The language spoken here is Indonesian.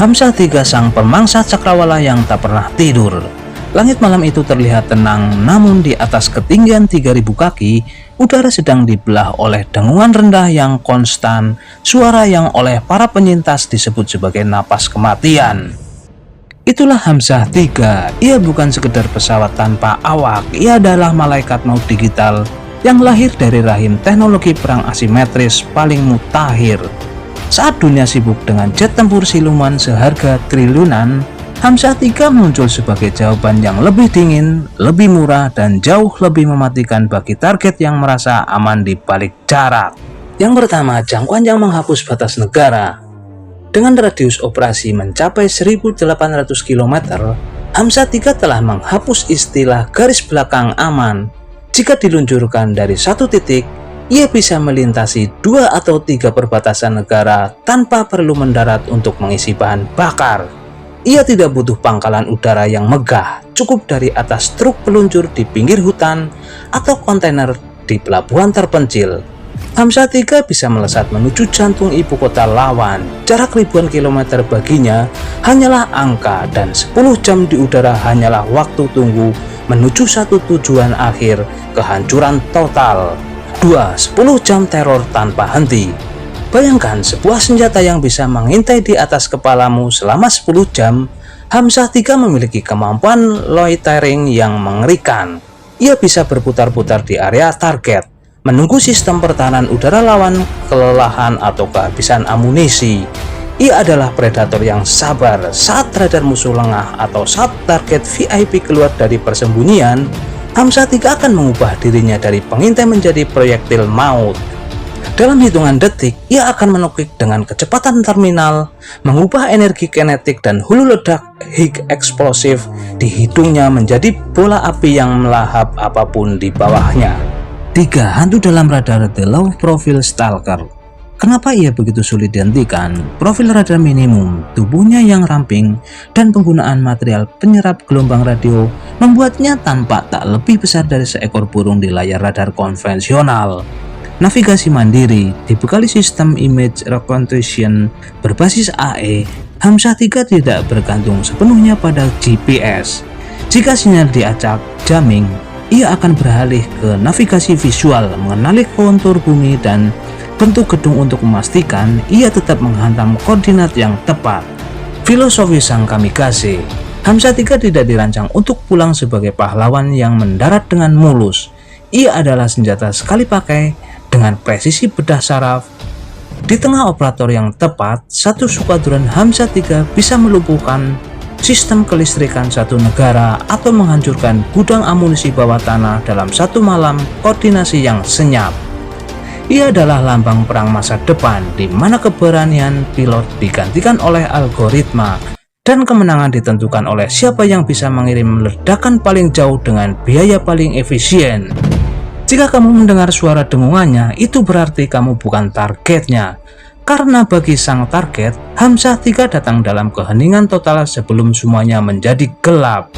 Hamzah III sang pemangsa cakrawala yang tak pernah tidur. Langit malam itu terlihat tenang, namun di atas ketinggian 3000 kaki, udara sedang dibelah oleh dengungan rendah yang konstan, suara yang oleh para penyintas disebut sebagai napas kematian. Itulah Hamzah III. Ia bukan sekedar pesawat tanpa awak, ia adalah malaikat maut digital yang lahir dari rahim teknologi perang asimetris paling mutakhir. Saat dunia sibuk dengan jet tempur siluman seharga triliunan, Hamzah III muncul sebagai jawaban yang lebih dingin, lebih murah, dan jauh lebih mematikan bagi target yang merasa aman di balik jarak. Yang pertama, jangkauan yang menghapus batas negara. Dengan radius operasi mencapai 1800 km, Hamzah III telah menghapus istilah garis belakang aman. Jika diluncurkan dari satu titik, ia bisa melintasi 2 atau 3 perbatasan negara tanpa perlu mendarat untuk mengisi bahan bakar. Ia tidak butuh pangkalan udara yang megah, cukup dari atas truk peluncur di pinggir hutan atau kontainer di pelabuhan terpencil. Hamzah III bisa melesat menuju jantung ibu kota lawan. Jarak ribuan kilometer baginya hanyalah angka, dan 10 jam di udara hanyalah waktu tunggu menuju satu tujuan akhir, kehancuran total. 2. 10 jam teror tanpa henti. Bayangkan sebuah senjata yang bisa mengintai di atas kepalamu selama 10 jam. Hamzah III memiliki kemampuan loitering yang mengerikan. Ia bisa berputar-putar di area target, menunggu sistem pertahanan udara lawan kelelahan atau kehabisan amunisi. Ia adalah predator yang sabar. Saat radar musuh lengah atau saat target VIP keluar dari persembunyian, Hamzah III akan mengubah dirinya dari pengintai menjadi proyektil maut. Dalam hitungan detik, ia akan menukik dengan kecepatan terminal, mengubah energi kinetik dan hulu ledak Higgs eksplosif di hidungnya menjadi bola api yang melahap apapun di bawahnya. 3. Hantu dalam radar The Low Profile Stalker. Kenapa ia begitu sulit dihentikan? Profil radar minimum, tubuhnya yang ramping, dan penggunaan material penyerap gelombang radio membuatnya tampak tak lebih besar dari seekor burung di layar radar konvensional. Navigasi mandiri, dibekali sistem image recognition berbasis AE, Hamzah III tidak bergantung sepenuhnya pada GPS. Jika sinyal diacak jamming, ia akan beralih ke navigasi visual, mengenali kontur bumi dan bentuk gedung untuk memastikan ia tetap menghantam koordinat yang tepat. Filosofi sang kamikaze. Hamzah III tidak dirancang untuk pulang sebagai pahlawan yang mendarat dengan mulus. Ia adalah senjata sekali pakai dengan presisi bedah saraf. Di tengah operator yang tepat, satu skuadron Hamzah III bisa melumpuhkan sistem kelistrikan satu negara atau menghancurkan gudang amunisi bawah tanah dalam satu malam koordinasi yang senyap. Ia adalah lambang perang masa depan, di mana keberanian pilot digantikan oleh algoritma dan kemenangan ditentukan oleh siapa yang bisa mengirim ledakan paling jauh dengan biaya paling efisien. Jika kamu mendengar suara dengungannya, itu berarti kamu bukan targetnya. Karena bagi sang target, Hamzah III datang dalam keheningan total sebelum semuanya menjadi gelap.